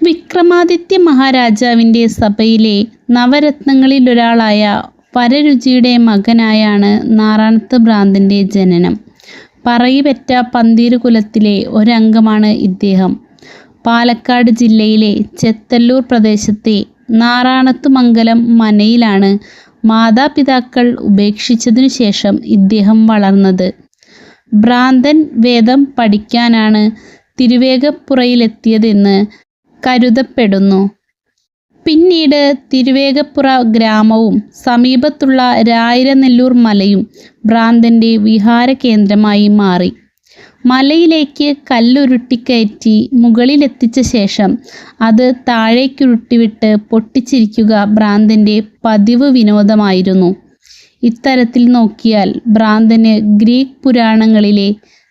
വിക്രമാദിത്യ മഹാരാജാവിൻ്റെ സഭയിലെ നവരത്നങ്ങളിലൊരാളായ വരരുചിയുടെ മകനായാണ് നാറാണത്ത് ഭ്രാന്തൻ്റെ ജനനം. പറയിപെറ്റ പന്തീരു കുലത്തിലെ ഒരംഗമാണ് ഇദ്ദേഹം. പാലക്കാട് ജില്ലയിലെ ചെത്തല്ലൂർ പ്രദേശത്തെ നാറാണത്തുമംഗലം മനയിലാണ് മാതാപിതാക്കൾ ഉപേക്ഷിച്ചതിനു ശേഷം ഇദ്ദേഹം വളർന്നത്. ഭ്രാന്തൻ വേദം പഠിക്കാനാണ് തിരുവേഗപ്പുറയിലെത്തിയതെന്ന് കരുതപ്പെടുന്നു. പിന്നീട് തിരുവേഗപ്പുറ ഗ്രാമവും സമീപത്തുള്ള രായിരനെല്ലൂർ മലയും ഭ്രാന്തൻ്റെ വിഹാര കേന്ദ്രമായി മാറി. മലയിലേക്ക് കല്ലുരുട്ടിക്കയറ്റി മുകളിലെത്തിച്ച ശേഷം അത് താഴേക്കുരുട്ടിവിട്ട് പൊട്ടിച്ചിരിക്കുക ഭ്രാന്തൻ്റെ പതിവ് വിനോദമായിരുന്നു. ഇത്തരത്തിൽ നോക്കിയാൽ ഭ്രാന്തന് ഗ്രീക്ക് പുരാണങ്ങളിലെ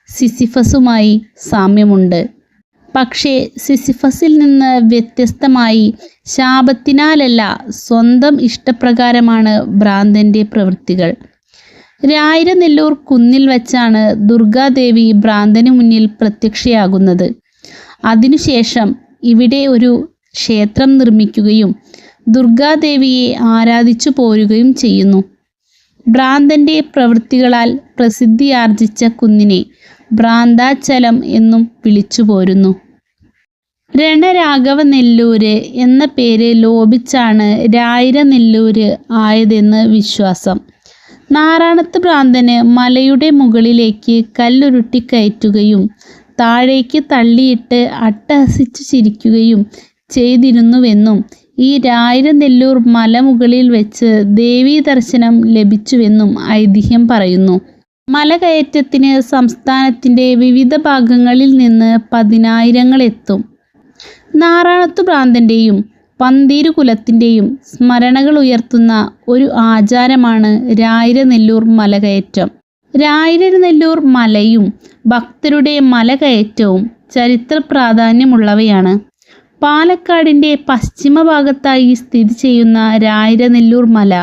സിസിഫസുമായി സാമ്യമുണ്ട്. പക്ഷേ സിസിഫസിൽ നിന്ന് വ്യത്യസ്തമായി ശാപത്തിനാലല്ല, സ്വന്തം ഇഷ്ടപ്രകാരമാണ് ഭ്രാന്തൻ്റെ പ്രവൃത്തികൾ. രായിരനെല്ലൂർ കുന്നിൽ വച്ചാണ് ദുർഗാദേവി ഭ്രാന്തന് മുന്നിൽ പ്രത്യക്ഷയാകുന്നത്. അതിനുശേഷം ഇവിടെ ഒരു ക്ഷേത്രം നിർമ്മിക്കുകയും ദുർഗാദേവിയെ ആരാധിച്ചു പോരുകയും ചെയ്യുന്നു. ഭ്രാന്തൻ്റെ പ്രവൃത്തികളാൽ പ്രസിദ്ധിയാർജിച്ച കുന്നിനെ ഭ്രാന്താചലം എന്നും വിളിച്ചു പോരുന്നു. രണരാഘവനെല്ലൂര് എന്ന പേര് ലോപിച്ചാണ് രായിരനെല്ലൂര് ആയതെന്ന് വിശ്വാസം. നാറാണത്ത് ഭ്രാന്തന് മലയുടെ മുകളിലേക്ക് കല്ലുരുട്ടിക്കയറ്റുകയും താഴേക്ക് തള്ളിയിട്ട് അട്ടഹസിച്ചു ചിരിക്കുകയും ചെയ്തിരുന്നുവെന്നും ഈ രായിരനെല്ലൂർ മലമുകളിൽ വെച്ച് ദേവീ ദർശനം ലഭിച്ചുവെന്നും ഐതിഹ്യം പറയുന്നു. മലകയറ്റത്തിന് സംസ്ഥാനത്തിൻ്റെ വിവിധ ഭാഗങ്ങളിൽ നിന്ന് പതിനായിരങ്ങൾ എത്തും. നാറാണത്തു ഭ്രാന്തൻ്റെയും പന്തീരു കുലത്തിൻ്റെയും സ്മരണകൾ ഉയർത്തുന്ന ഒരു ആചാരമാണ് രായിരനെല്ലൂർ മലകയറ്റം. രായിരനെല്ലൂർ മലയും ഭക്തരുടെ മലകയറ്റവും ചരിത്ര പ്രാധാന്യമുള്ളവയാണ്. പാലക്കാടിൻ്റെ പശ്ചിമ ഭാഗത്തായി സ്ഥിതി ചെയ്യുന്ന രായിരനെല്ലൂർ മല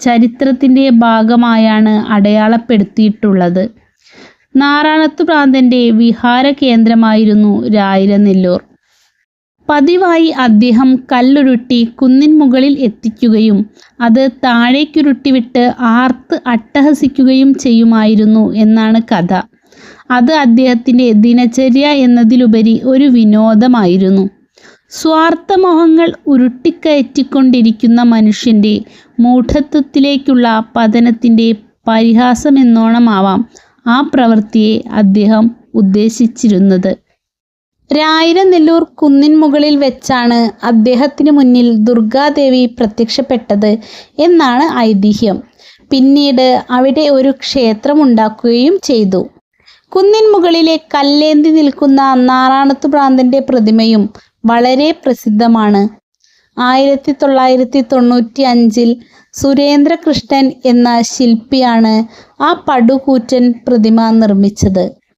ചരിത്രത്തിൻ്റെ ഭാഗമായാണ് അടയാളപ്പെടുത്തിയിട്ടുള്ളത്. നാറാണത്തു ഭ്രാന്തൻ്റെ വിഹാര കേന്ദ്രമായിരുന്നു രായിരനെല്ലൂർ. പതിവായി അദ്ദേഹം കല്ലുരുട്ടി കുന്നിൻ മുകളിൽ എത്തിക്കുകയും അത് താഴേക്കുരുട്ടിവിട്ട് ആർത്ത് അട്ടഹസിക്കുകയും ചെയ്യുമായിരുന്നു എന്നാണ് കഥ. അത് അദ്ദേഹത്തിൻ്റെ ദിനചര്യ എന്നതിലുപരി ഒരു വിനോദമായിരുന്നു. സ്വാർത്ഥമോഹങ്ങൾ ഉരുട്ടിക്കയറ്റിക്കൊണ്ടിരിക്കുന്ന മനുഷ്യൻ്റെ മൂഢത്വത്തിലേക്കുള്ള പതനത്തിൻ്റെ പരിഹാസമെന്നോണമാവാം ആ പ്രവൃത്തിയെ അദ്ദേഹം ഉദ്ദേശിച്ചിരുന്നത്. രായിരനെല്ലൂർ കുന്നിൻ മുകളിൽ വെച്ചാണ് അദ്ദേഹത്തിന് മുന്നിൽ ദുർഗാദേവി പ്രത്യക്ഷപ്പെട്ടത് എന്നാണ് ഐതിഹ്യം. പിന്നീട് അവിടെ ഒരു ക്ഷേത്രമുണ്ടാക്കുകയും ചെയ്തു. കുന്നിൻ മുകളിലെ കല്ലേന്തി നിൽക്കുന്ന നാറാണത്തു ഭ്രാന്തൻ്റെ പ്രതിമയും വളരെ പ്രസിദ്ധമാണ്. 1995 സുരേന്ദ്രകൃഷ്ണൻ എന്ന ശില്പിയാണ് ആ പടുകൂറ്റൻ പ്രതിമ നിർമ്മിച്ചത്.